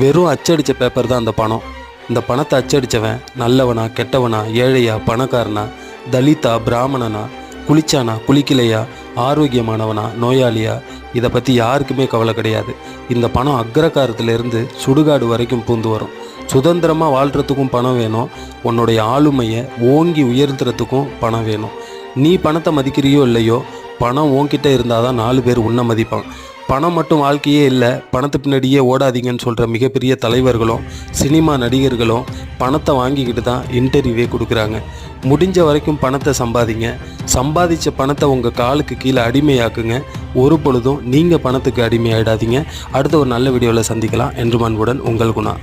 வெறும் அச்சடித்த பேப்பர் தான் அந்த பணம். இந்த பணத்தை அச்சடித்தவன் நல்லவனா கெட்டவனா, ஏழையா பணக்காரனா, தலிதா பிராமணனா, குளிச்சானா குளிக்கலையா, ஆரோக்கியமானவனா நோயாளியா, இதை பற்றி யாருக்குமே கவலை கிடையாது. இந்த பணம் அக்ரகாரத்திலேருந்து சுடுகாடு வரைக்கும் பூந்து வரும். சுதந்திரமாக வாழ்கிறதுக்கும் பணம் வேணும், உன்னுடைய ஆளுமையை ஓங்கி உயர்த்துறதுக்கும் பணம் வேணும். நீ பணத்தை மதிக்கிறியோ இல்லையோ, பணம் உன்கிட்ட இருந்தால் தான் 4 பேர் உன்னை மதிப்பான். பணம் மட்டும் வாழ்க்கையே இல்லை, பணத்து பின்னாடியே ஓடாதீங்கன்னு சொல்கிற மிகப்பெரிய தலைவர்களும் சினிமா நடிகர்களும் பணத்தை வாங்கிக்கிட்டு தான் இன்டர்வியூவே கொடுக்குறாங்க. முடிஞ்ச வரைக்கும் பணத்தை சம்பாதிங்க. சம்பாதிச்ச பணத்தை உங்கள் காலுக்கு கீழே அடிமையாக்குங்க. ஒரு பொழுதும் நீங்கள் பணத்துக்கு அடிமையாயிடாதீங்க. அடுத்த ஒரு நல்ல வீடியோவில் சந்திக்கலாம். என்று அன்புடன் உங்கள் குணா.